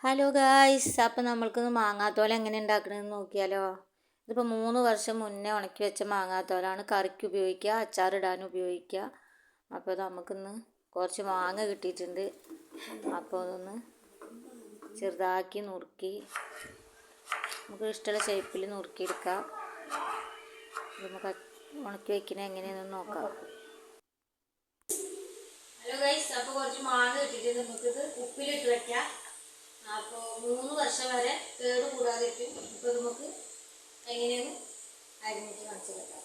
Hello guys, അപ്പോൾ നമ്മൾക്കൊന്ന് മാങ്ങാത്തോല എങ്ങനെ ഉണ്ടാക്കണമെന്ന് നോക്കിയാലോ. ഇതിപ്പോൾ 3 വർഷം മുന്നേ ഉണക്കി വെച്ച മാങ്ങാത്തോലാണ്. കറിക്ക് ഉപയോഗിക്കുക, അച്ചാറിടാനും ഉപയോഗിക്കുക. അപ്പോൾ നമുക്കിന്ന് കുറച്ച് മാങ്ങ കിട്ടിയിട്ടുണ്ട്. അപ്പോൾ അതൊന്ന് ചെറുതാക്കി നുറുക്കി നമുക്ക് ഇഷ്ടമുള്ള ഷേപ്പിൽ നുറുക്കിയെടുക്കാം. നമുക്ക് ഉണക്കി വയ്ക്കുന്നത് എങ്ങനെയാണെന്ന് നോക്കാം. ഹലോ ഗൈസ്, അപ്പോൾ കുറച്ച് മാങ്ങ കിട്ടിയിട്ട് നമുക്കിത് ഉപ്പിലിട്ട് വയ്ക്കാം. അപ്പോൾ 3 വർഷം വരെ കേട് കൂടാതെ ഇരിക്കും. ഇപ്പോൾ നമുക്ക് എങ്ങനെയാണ് അരിഞ്ഞിട്ട് കാണിച്ചു വെക്കാം.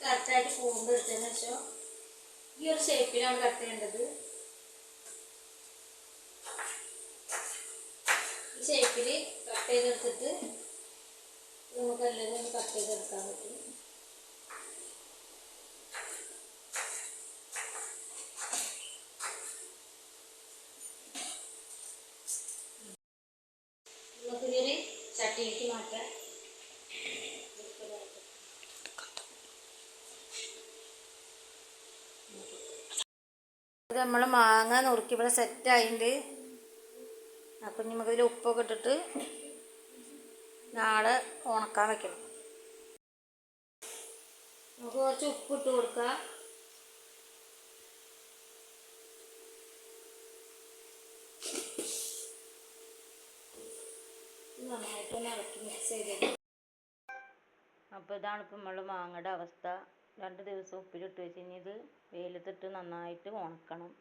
കറക്റ്റായിട്ട് പൂണ്ട് എടുത്തതിന് ശേഷം ഈ ഒരു ഷേപ്പിലാണ് കട്ട് ചെയ്യേണ്ടത്. ഈ ഷേപ്പിൽ കട്ട് ചെയ്തെടുത്തിട്ട് നമുക്ക് എല്ലാവരും ഒന്ന് കട്ട് ചെയ്തെടുക്കാൻ പറ്റും. നമുക്കിതൊരു ചട്ടിയിലേക്ക് മാറ്റാം. നമ്മൾ മാങ്ങ നുറുക്കി ഇവിടെ സെറ്റായിട്ടുണ്ട്. അപ്പം നമുക്കിതിൽ ഉപ്പൊക്കെ ഇട്ടിട്ട് നാളെ ഉണക്കാൻ വെക്കണം. നമുക്ക് കുറച്ച് ഉപ്പിട്ട് കൊടുക്കാം. നന്നായിട്ടൊന്ന് ഇളക്കി മിക്സ് ചെയ്ത്. അപ്പോൾ ഇതാണ് ഇപ്പം നമ്മൾ മാങ്ങയുടെ അവസ്ഥ. 2 ദിവസം ഉപ്പിലിട്ട് വെച്ച് കഴിഞ്ഞ് ഇത് വെയിലത്തിട്ട് നന്നായിട്ട് ഉണക്കണം.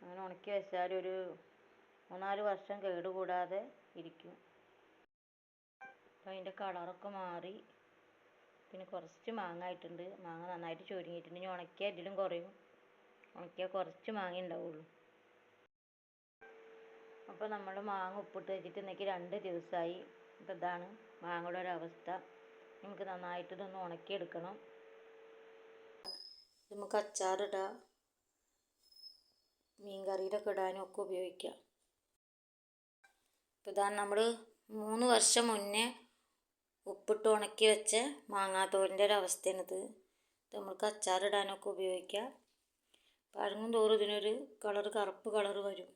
അങ്ങനെ ഉണക്കി വെച്ചാൽ ഒരു 3-4 വർഷം കേടുകൂടാതെ ഇരിക്കും. അപ്പോൾ അതിൻ്റെ കളറൊക്കെ മാറി. പിന്നെ കുറച്ച് മാങ്ങ ആയിട്ടുണ്ട്. മാങ്ങ നന്നായിട്ട് ചുരുങ്ങിയിട്ടുണ്ട്. ഇനി ഉണക്കിയാൽ ഇതിലും കുറയും. ഉണക്കിയാൽ കുറച്ച് മാങ്ങ ഉണ്ടാവുള്ളൂ. അപ്പോൾ നമ്മൾ മാങ്ങ ഉപ്പിട്ട് വെച്ചിട്ട് ഇന്നേക്ക് 2 ദിവസമായി. അപ്പോൾ ഇതാണ് മാങ്ങയുടെ ഒരവസ്ഥ. നമുക്ക് നന്നായിട്ട് ഇതൊന്ന് ഉണക്കിയെടുക്കണം. നമുക്ക് അച്ചാറിടാം, മീൻ കറിയിലൊക്കെ ഇടാനും ഒക്കെ ഉപയോഗിക്കാം. അപ്പോൾ ഇതാണ് നമ്മൾ 3 വർഷം മുന്നേ ഉപ്പിട്ട് ഉണക്കി വെച്ച മാങ്ങാത്തോലിൻ്റെ ഒരവസ്ഥയാണിത്. ഇത് നമുക്ക് അച്ചാറിടാനൊക്കെ ഉപയോഗിക്കാം. പഴങ്ങും തോറും ഇതിനൊരു കറുപ്പ് കളറ് വരും.